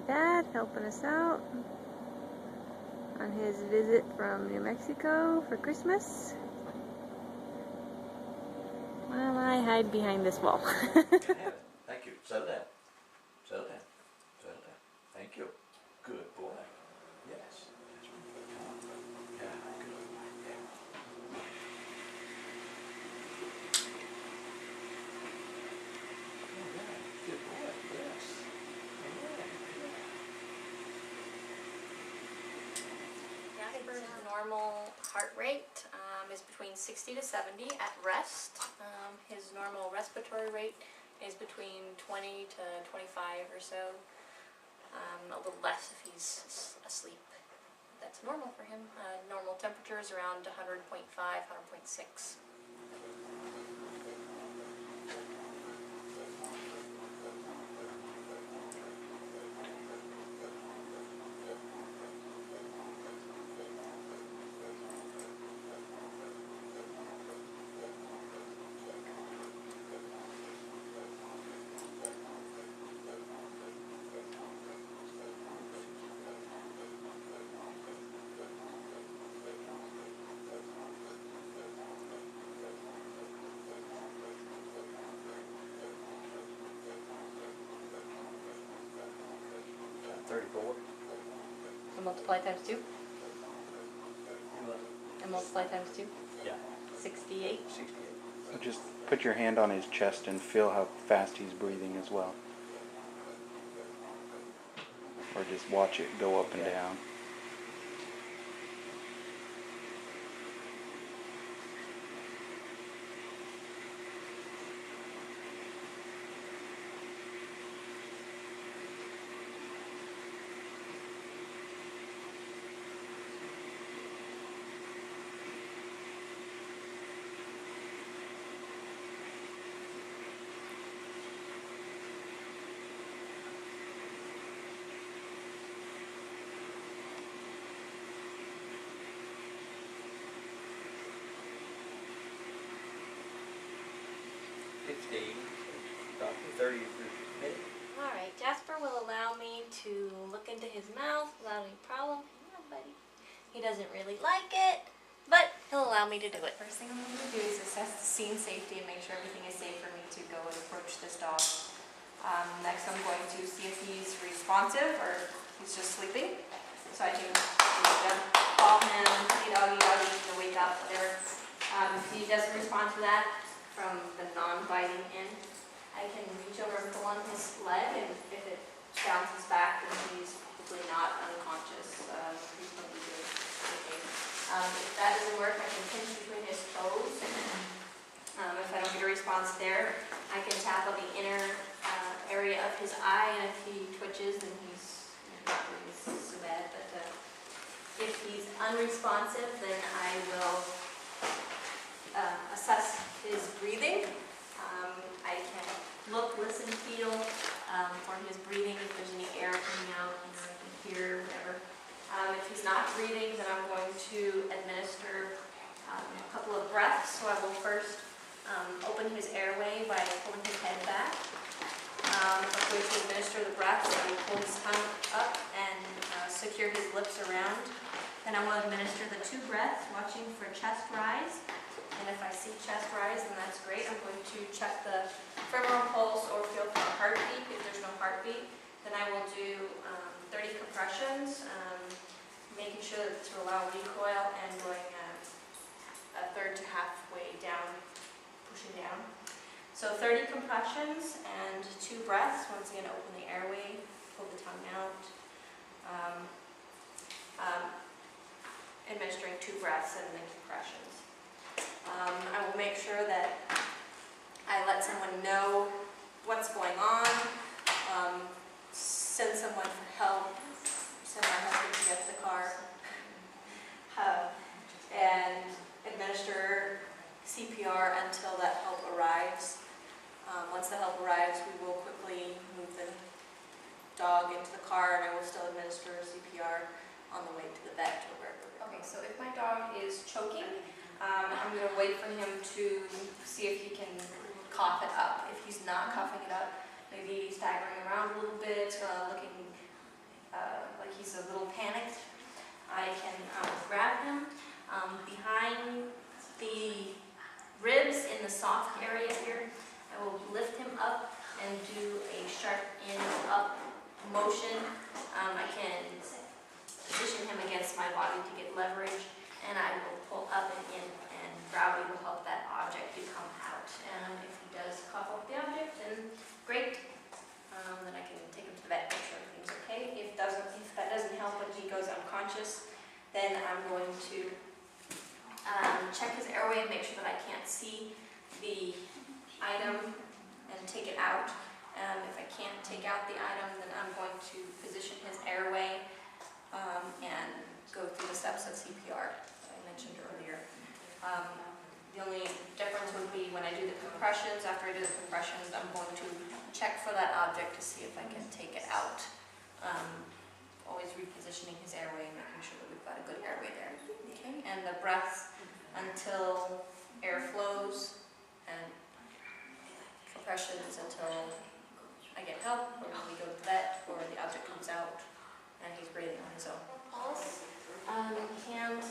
Dad helping us out on his visit from New Mexico for Christmas. While I hide behind this wall. Thank you. Settle down. Settle down. Settle down. Thank you. Good boy. Yes. Yeah, good. Yeah. All right. Good boy. Yes. All right. Jasper's normal heart rate is between 60 to 70 at rest. His normal respiratory rate is between 20 to 25 or so. A little less if he's asleep. That's normal for him. Normal temperature is around 100.5, 100.6. And multiply times 2? And multiply times 2? Yeah. 68? 68. So just put your hand on his chest and feel how fast he's breathing as well. Or just watch it go up and down. Dr. 30 minutes. Alright, Jasper will allow me to look into his mouth without any problem. Hang on, buddy. He doesn't really like it, but he'll allow me to do it. First thing I'm going to do is assess the scene safety and make sure everything is safe for me to go and approach this dog. Next I'm going to see if he's responsive or he's just sleeping. So I can call him, hey doggy, doggy, to wake up, whatever. If he doesn't respond to that from the non-biting in, I can reach over and pull on his leg, and if it bounces back, then he's probably not unconscious. He's probably doing okay. If that doesn't work, I can pinch between his toes. If I don't get a response there, I can tackle the inner area of his eye, and if he twitches, then he's not doing so bad. But if he's unresponsive, then I will assess his breathing. I can look, listen, feel for his breathing, if there's any air coming out, I can hear, whatever. If he's not breathing, then I'm going to administer a couple of breaths. So I will first open his airway by pulling his head back. I'm going to administer the breaths. I will pull his tongue up and secure his lips around. Then I will administer the 2 breaths, watching for chest rise. And if I see chest rise, then that's great. I'm going to check the femoral pulse or feel for a heartbeat. If there's no heartbeat, then I will do 30 compressions, making sure that to allow recoil and going a third to halfway down, pushing down. So 30 compressions and 2 breaths. Once again, open the airway, pull the tongue out. Administering 2 breaths and then compressions. I will make sure that I let someone know what's going on, send someone for help, send my husband to get the car, and administer CPR until that help arrives. Once the help arrives, we will quickly move the dog into the car, and I will still administer CPR on the way to the vet or wherever. Okay, so if my dog is choking, I'm going to wait for him to see if he can cough it up. If he's not coughing it up, maybe staggering around a little bit, looking like he's a little panicked, I can grab him behind the ribs in the soft area here. I will lift him up and do a sharp in up motion. I can position him against my body to get leverage, and I will pull up and in, and gravity will help that object to come out. And if he does cough up the object, then great. Then I can take him to the vet, make sure everything's okay. If that doesn't help and he goes unconscious, then I'm going to check his airway and make sure that I can't see the item and take it out. If I can't take out the item, then I'm going to position his airway and go through the steps of CPR that I mentioned earlier. The only difference would be when I do the compressions. After I do the compressions, I'm going to check for that object to see if I can take it out. Always repositioning his airway and making sure that we've got a good airway there. Okay, and the breaths until air flows, and compressions until I get help, or when we go to the vet, or the object comes out and he's breathing on his own. Pulse, hand